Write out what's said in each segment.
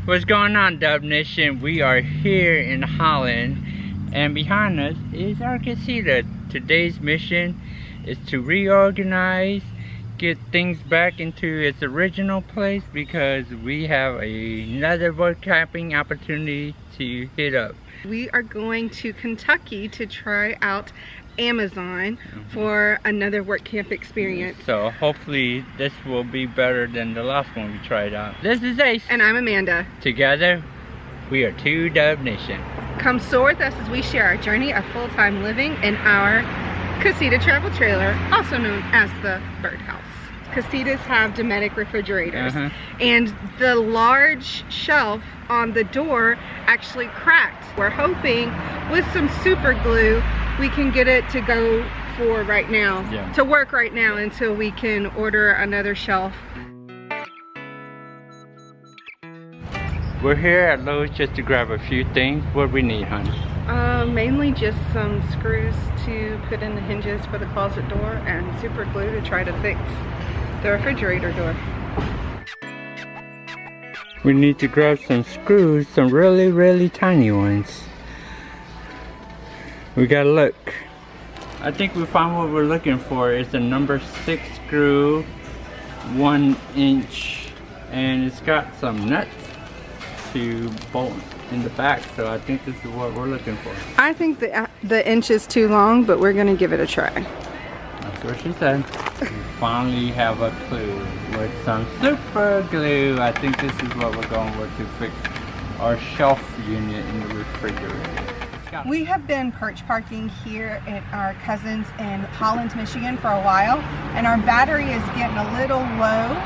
What's going on, Dub Nation? We are here in Holland, and behind us is our casita. Today's mission is to reorganize, get things back into its original place because we have another work camping opportunity to hit up. We are going to Kentucky to try out Amazon for another work camp experience. So hopefully this will be better than the last one we tried out. This is Ace. And I'm Amanda. Together, we are two Dub Nation. Come soar with us as we share our journey of full-time living in our casita travel trailer, also known as the Birdhouse. Casitas have Dometic refrigerators, and the large shelf on the door actually cracked. We're hoping with some super glue we can get it to go for right now, to work right now until we can order another shelf. We're here at Lowe's just to grab a few things. What do we need, honey? Mainly just some screws to put in the hinges for the closet door and super glue to try to fix the refrigerator door. We need to grab some screws, some really tiny ones. We gotta look. I think we found what we're looking for. It's a number 6 screw, 1 inch, and it's got some nuts to bolt in the back, so I think this is what we're looking for. I think the inch is too long, but we're gonna give it a try. That's what she said. We finally have a clue with some super glue. I think this is what we're going with to fix our shelf unit in the refrigerator. We have been perch parking here at our cousins in Holland, Michigan for a while, and our battery is getting a little low,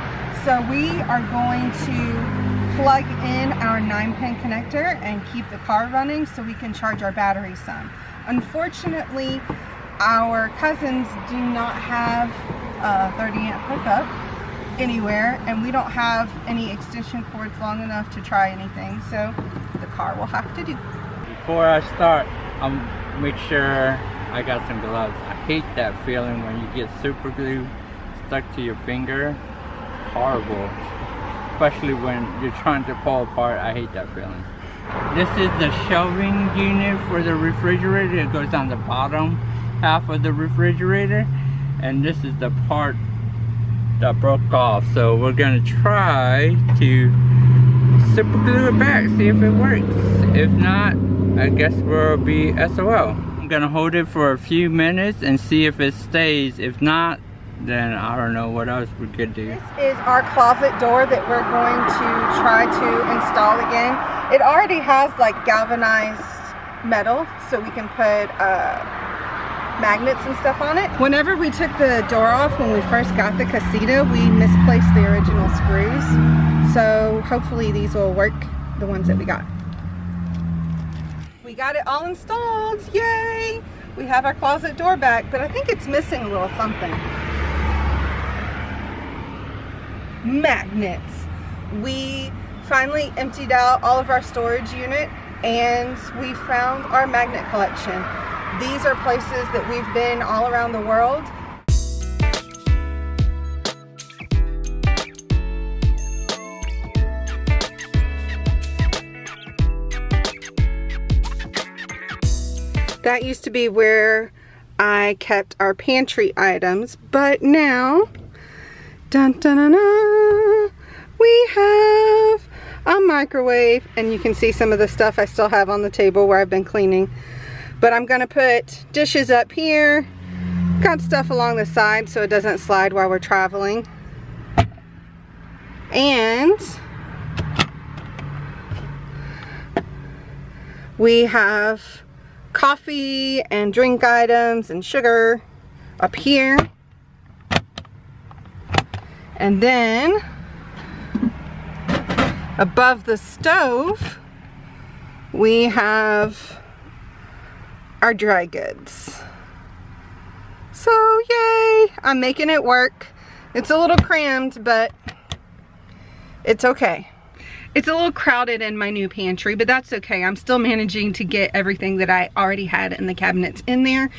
so we are going to plug in our 9-pin connector and keep the car running so we can charge our battery some. Unfortunately, our cousins do not have a 30-amp hookup anywhere, and we don't have any extension cords long enough to try anything, so the car will have to do. Before I start, I'll make sure I got some gloves. I hate that feeling when you get super glue stuck to your finger. It's horrible, especially when you're trying to pull apart. I hate that feeling. This is the shelving unit for the refrigerator. It goes on the bottom half of the refrigerator, and this is the part that broke off, so we're gonna try to super glue it back, see if it works. If not, I guess we'll be SOL. I'm gonna hold it for a few minutes and see if it stays. If not, then I don't know what else we could do. This is our closet door that we're going to try to install again. It already has like galvanized metal, so we can put magnets and stuff on it. Whenever we took the door off when we first got the casita, we misplaced the original screws. So hopefully these will work, the ones that we got. We got it all installed, yay! We have our closet door back, but I think it's missing a little something. Magnets. We finally emptied out all of our storage unit and we found our magnet collection. These are places that we've been all around the world. That used to be where I kept our pantry items, but now, dun dun dun dun, we have a microwave, and you can see some of the stuff I still have on the table where I've been cleaning. But I'm gonna put dishes up here, got stuff along the side so it doesn't slide while we're traveling. And we have coffee and drink items and sugar up here. And then above the stove we have our dry goods. So yay, I'm making it work. It's a little crammed, but it's okay. It's a little crowded in my new pantry, but that's okay. I'm still managing to get everything that I already had in the cabinets in there.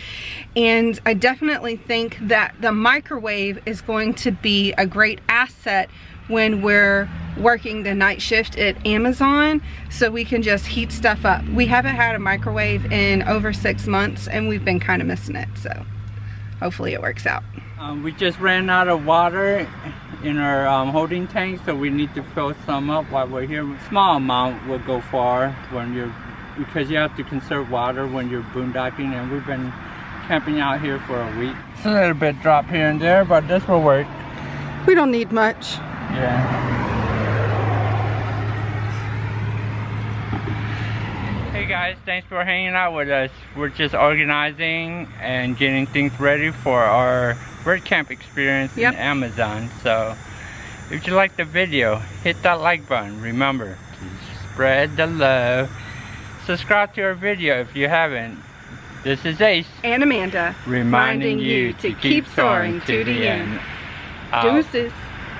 And I definitely think that the microwave is going to be a great asset when we're working the night shift at Amazon, so we can just heat stuff up. We haven't had a microwave in over 6 months and we've been kind of missing it, so hopefully it works out. We just ran out of water in our holding tank, so we need to fill some up while we're here. Small amount will go far because you have to conserve water when you're boondocking, and we've been camping out here for a week. It's a little bit drop here and there, but this will work. We don't need much. Yeah. Hey guys, thanks for hanging out with us. We're just organizing and getting things ready for our bird camp experience in Amazon. So if you like the video, hit that like button. Remember to spread the love. Subscribe to our video if you haven't. This is Ace and Amanda reminding you to keep soaring to the end. Deuces.